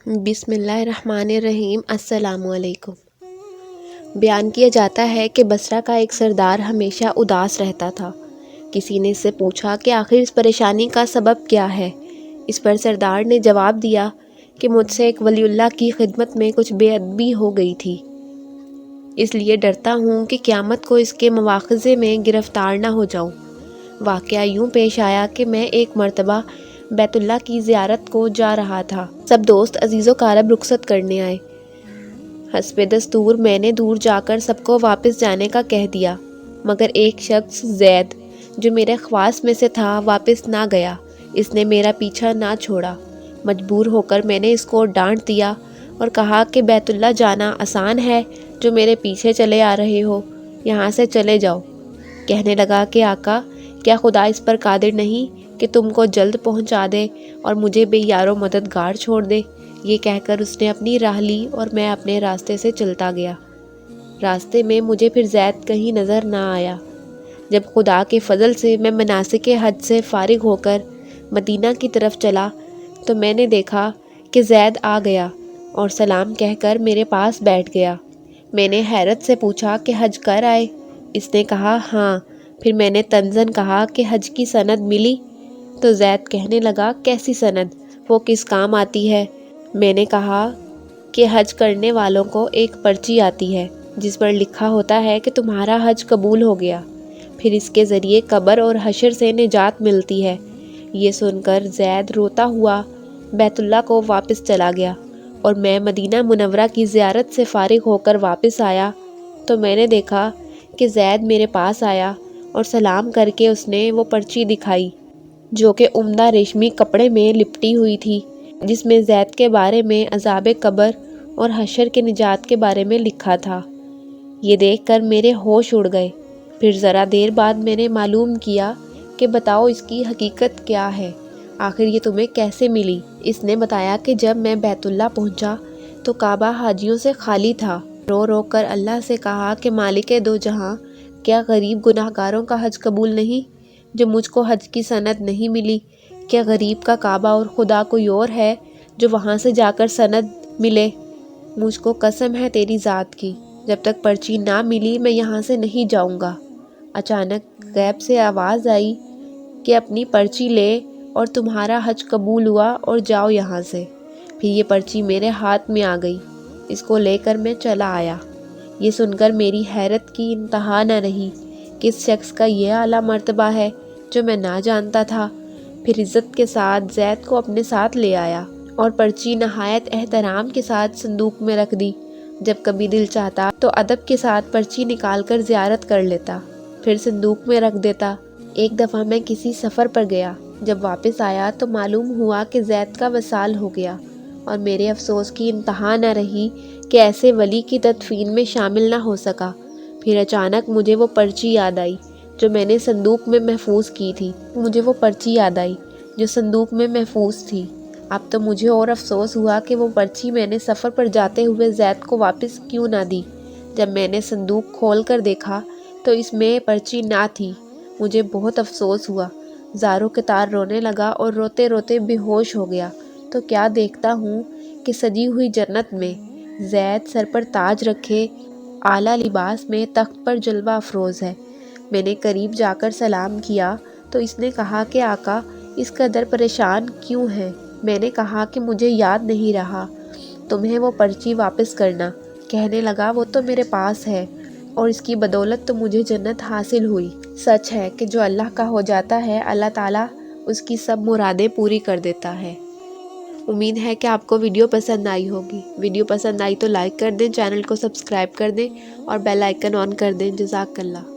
بسم اللہ الرحمن الرحیم۔ السلام علیکم۔ بیان کیا جاتا ہے کہ بصرہ کا ایک سردار ہمیشہ اداس رہتا تھا۔ کسی نے اس سے پوچھا کہ آخر اس پریشانی کا سبب کیا ہے۔ اس پر سردار نے جواب دیا کہ مجھ سے ایک ولی اللہ کی خدمت میں کچھ بے ادبی ہو گئی تھی، اس لیے ڈرتا ہوں کہ قیامت کو اس کے مواخذے میں گرفتار نہ ہو جاؤں۔ واقعہ یوں پیش آیا کہ میں ایک مرتبہ بیت اللہ کی زیارت کو جا رہا تھا۔ سب دوست عزیز و اقارب رخصت کرنے آئے۔ حسب دستور میں نے دور جا کر سب کو واپس جانے کا کہہ دیا، مگر ایک شخص زید جو میرے خواص میں سے تھا واپس نہ گیا۔ اس نے میرا پیچھا نہ چھوڑا۔ مجبور ہو کر میں نے اس کو ڈانٹ دیا اور کہا کہ بیت اللہ جانا آسان ہے جو میرے پیچھے چلے آ رہے ہو، یہاں سے چلے جاؤ۔ کہنے لگا کہ آقا، کیا خدا اس پر قادر نہیں کہ تم کو جلد پہنچا دے اور مجھے بے یار و مددگار چھوڑ دے؟ یہ کہہ کر اس نے اپنی راہ لی اور میں اپنے راستے سے چلتا گیا۔ راستے میں مجھے پھر زید کہیں نظر نہ آیا۔ جب خدا کے فضل سے میں مناسک حج سے فارغ ہو کر مدینہ کی طرف چلا تو میں نے دیکھا کہ زید آ گیا اور سلام کہہ کر میرے پاس بیٹھ گیا۔ میں نے حیرت سے پوچھا کہ حج کر آئے؟ اس نے کہا ہاں۔ پھر میں نے طنزاً کہا کہ حج کی سند ملی؟ تو زید کہنے لگا کیسی سند؟ وہ کس کام آتی ہے؟ میں نے کہا کہ حج کرنے والوں کو ایک پرچی آتی ہے جس پر لکھا ہوتا ہے کہ تمہارا حج قبول ہو گیا، پھر اس کے ذریعے قبر اور حشر سے نجات ملتی ہے۔ یہ سن کر زید روتا ہوا بیت اللہ کو واپس چلا گیا اور میں مدینہ منورہ کی زیارت سے فارغ ہو کر واپس آیا تو میں نے دیکھا کہ زید میرے پاس آیا اور سلام کر کے اس نے وہ پرچی دکھائی جو کہ عمدہ ریشمی کپڑے میں لپٹی ہوئی تھی، جس میں زید کے بارے میں عذاب قبر اور حشر کے نجات کے بارے میں لکھا تھا۔ یہ دیکھ کر میرے ہوش اڑ گئے۔ پھر ذرا دیر بعد میں نے معلوم کیا کہ بتاؤ اس کی حقیقت کیا ہے، آخر یہ تمہیں کیسے ملی؟ اس نے بتایا کہ جب میں بیت اللہ پہنچا تو کعبہ حاجیوں سے خالی تھا۔ رو رو کر اللہ سے کہا کہ مالک دو جہاں، کیا غریب گناہ گاروں کا حج قبول نہیں؟ جو مجھ کو حج کی سند نہیں ملی، کیا غریب کا کعبہ اور خدا کوئی اور ہے جو وہاں سے جا کر سند ملے؟ مجھ کو قسم ہے تیری ذات کی، جب تک پرچی نہ ملی میں یہاں سے نہیں جاؤں گا۔ اچانک غیب سے آواز آئی کہ اپنی پرچی لے اور تمہارا حج قبول ہوا اور جاؤ یہاں سے۔ پھر یہ پرچی میرے ہاتھ میں آ گئی، اس کو لے کر میں چلا آیا۔ یہ سن کر میری حیرت کی انتہا نہ رہی کہ اس شخص کا یہ اعلیٰ مرتبہ ہے جو میں نہ جانتا تھا۔ پھر عزت کے ساتھ زید کو اپنے ساتھ لے آیا اور پرچی نہایت احترام کے ساتھ صندوق میں رکھ دی۔ جب کبھی دل چاہتا تو ادب کے ساتھ پرچی نکال کر زیارت کر لیتا، پھر صندوق میں رکھ دیتا۔ ایک دفعہ میں کسی سفر پر گیا، جب واپس آیا تو معلوم ہوا کہ زید کا وصال ہو گیا اور میرے افسوس کی انتہا نہ رہی کہ ایسے ولی کی تدفین میں شامل نہ ہو سکا۔ پھر اچانک مجھے وہ پرچی یاد آئی جو میں نے صندوق میں محفوظ کی تھی۔ اب تو مجھے اور افسوس ہوا کہ وہ پرچی میں نے سفر پر جاتے ہوئے زید کو واپس کیوں نہ دی۔ جب میں نے صندوق کھول کر دیکھا تو اس میں پرچی نہ تھی۔ مجھے بہت افسوس ہوا، زاروں کے تار رونے لگا اور روتے روتے بے ہوش ہو گیا تو کیا دیکھتا ہوں کہ سجی ہوئی جنت میں زید سر پر تاج رکھے اعلیٰ لباس میں تخت پر جلوہ افروز ہے۔ میں نے قریب جا کر سلام کیا تو اس نے کہا کہ آقا، اس قدر پریشان کیوں ہیں؟ میں نے کہا کہ مجھے یاد نہیں رہا، تمہیں وہ پرچی واپس کرنا۔ کہنے لگا وہ تو میرے پاس ہے اور اس کی بدولت تو مجھے جنت حاصل ہوئی۔ سچ ہے کہ جو اللہ کا ہو جاتا ہے اللہ تعالیٰ اس کی سب مرادیں پوری کر دیتا ہے۔ امید ہے کہ آپ کو ویڈیو پسند آئی ہوگی۔ ویڈیو پسند آئی تو لائک کر دیں، چینل کو سبسکرائب کر دیں اور بیل آئیکن آن کر دیں۔ جزاک اللہ۔